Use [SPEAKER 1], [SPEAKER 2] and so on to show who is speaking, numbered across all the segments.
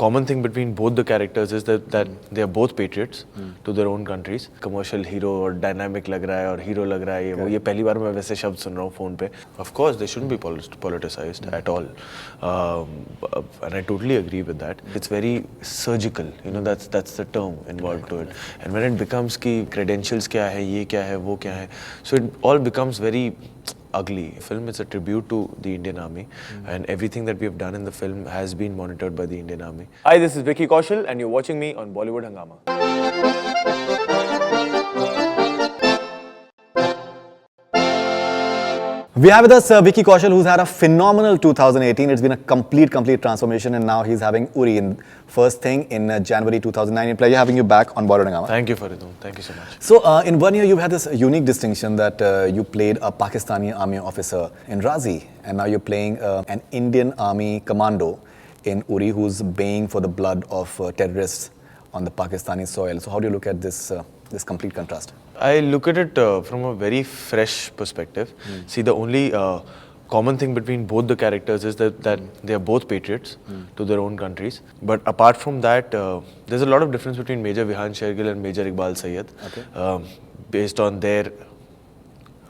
[SPEAKER 1] common thing between both the characters is that they are both patriots to their own countries. Commercial hero और dynamic लग रहा है और hero लग रहा है ये पहली बार मैं वैसे शब्द सुन रहा हूँ phone पे. Of course, they shouldn't be politicized at all, and I totally agree with that. It's very surgical, you know. That's the term involved to it. And when it becomes कि credentials क्या है, ये क्या है, वो क्या है, so it all becomes very ugly. Film is a tribute to the Indian Army, and everything that we have done in the film has been monitored by the Indian Army. Hi, this is Vicky Kaushal, and you're watching me on Bollywood Hungama.
[SPEAKER 2] We have with us Vicky Kaushal, who's had a phenomenal 2018. It's been a complete transformation, and now he's having Uri in first thing in January 2019. Pleasure having you back on Bollywood Hungama.
[SPEAKER 1] Thank you, Faridoon. Thank you so much.
[SPEAKER 2] So, in 1 year, you've had this unique distinction that you played a Pakistani army officer in Raazi, and now you're playing an Indian army commando in Uri, who's baying for the blood of terrorists on the Pakistani soil. So, how do you look at this complete contrast?
[SPEAKER 1] I look at it from a very fresh perspective. See, the only common thing between both the characters is that they are both patriots to their own countries. But apart from that, there's a lot of difference between Major Vihan Shergill and Major Iqbal Syed, based on their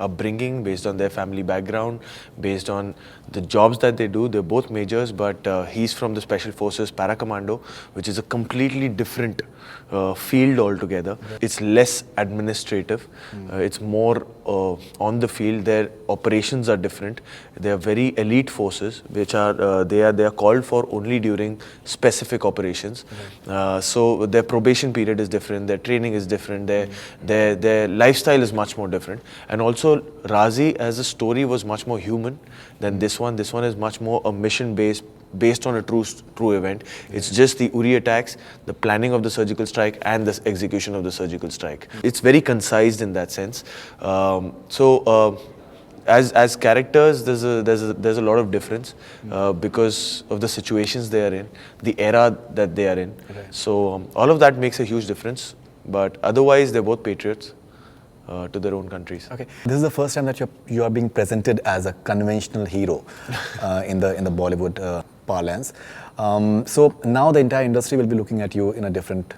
[SPEAKER 1] upbringing, based on their family background, based on the jobs that they do. They're both majors, but he's from the Special Forces Para Commando, which is a completely different field altogether. It's less administrative. It's more on the field. Their operations are different. They are very elite forces, which are they are called for only during specific operations. So their probation period is different. Their training is different. Their lifestyle is much more different. And also, Raazi as a story was much more human than this one. This one is much more a mission based on a true event. It's just the Uri attacks, the planning of the surgical strike, and the execution of the surgical strike. It's very concise in that sense. As characters, there's a lot of difference because of the situations they are in, the era that they are in. So all of that makes a huge difference. But otherwise, they're both patriots to their own countries.
[SPEAKER 2] Okay, this is the first time that you are being presented as a conventional hero in the Bollywood parlance. So now the entire industry will be looking at you in a different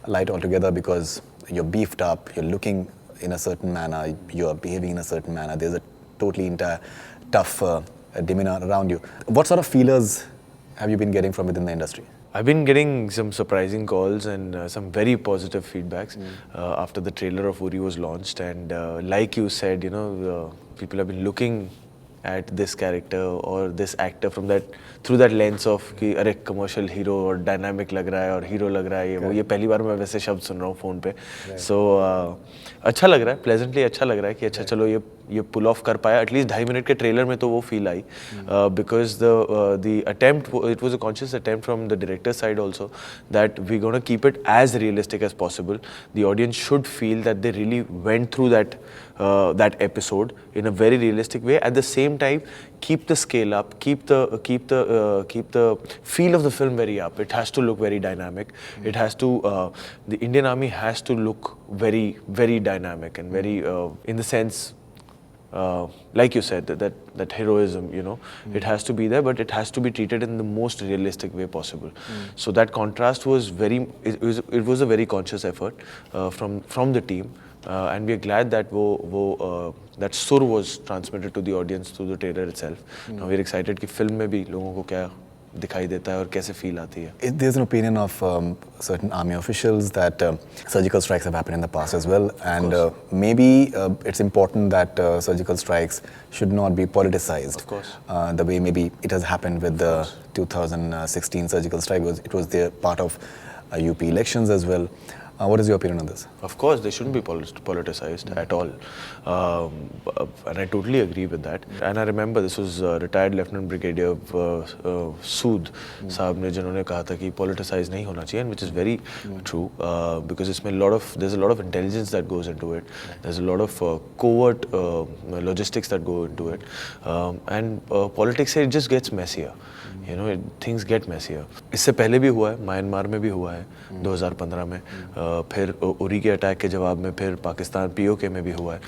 [SPEAKER 2] light altogether, because you're beefed up, you're looking in a certain manner, you're behaving in a certain manner. There's a totally tough demeanor around you. What sort of feelers have you been getting from within the industry?
[SPEAKER 1] I've been getting some surprising calls and some very positive feedbacks after the trailer of Uri was launched. And like you said, you know, people have been looking at this character or this actor through that lens of कि अरे commercial hero और dynamic लग रहा है और hero लग रहा है ये पहली बार मैं वैसे शब्द सुन रहा हूँ phone पे. So अच्छा लग रहा है, pleasantly अच्छा लग रहा है कि अच्छा चलो ये pull off कर पाया. At least 2.5 minute के trailer में तो वो feel I, because the attempt, it was a conscious attempt from the director's side also, that we're going to keep it as realistic as possible. The audience should feel that they really went through that episode in a very realistic way. At the same time, keep the scale up, keep the feel of the film very up. It has to look very dynamic. It has to the Indian Army has to look very, very dynamic and very in the sense, like you said, that heroism, you know, it has to be there, but it has to be treated in the most realistic way possible. So that contrast was it was a very conscious effort from the team. And we are glad that that sur was transmitted to the audience through the trailer itself. Now we are excited कि film में भी लोगों को क्या दिखाई देता है और कैसे feel आती है.
[SPEAKER 2] There's an opinion of certain army officials that surgical strikes have happened in the past as well, and maybe it's important that surgical strikes should not be politicized.
[SPEAKER 1] Of course.
[SPEAKER 2] The way maybe it has happened with the 2016 surgical strike. It was the part of UP elections as well. What is your opinion on this?
[SPEAKER 1] Of course, they shouldn't be politicized at all. And I totally agree with that. And I remember this was retired Lieutenant Brigadier Sood साहब ने जिन्होंने कहा था कि politicized नहीं होना चाहिए, and which is very true, because there's a lot of intelligence that goes into it. There's a lot of covert logistics that go into it. And politics, it just gets messier. You know, things get messier. इससे पहले भी हुआ है, Myanmar में भी हुआ है 2015 में, फिर उरी के अटैक के जवाब में फिर पाकिस्तान POK में भी हुआ है.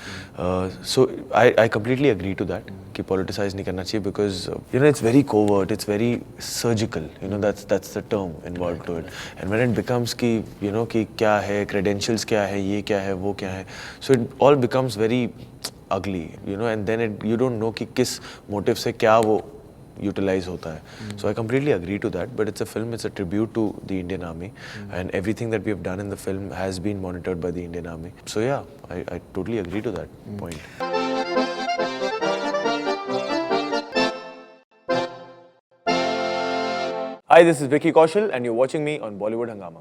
[SPEAKER 1] So I completely agree to that कि politicize नहीं करना चाहिए, because you know it's very covert, it's very surgical. You know, that's the term involved to it. And when it becomes कि you know कि क्या है, credentials क्या है, ये क्या है, वो क्या है, so it all becomes very ugly. You know, and then you don't know कि किस motive से क्या वो utilize hota hai. So I completely agree to that, but it's a film, it's a tribute to the Indian Army, and everything that we have done in the film has been monitored by the Indian Army. So yeah, I totally agree to that point. Hi, this is Vicky Kaushal and you're watching me on Bollywood Hungama.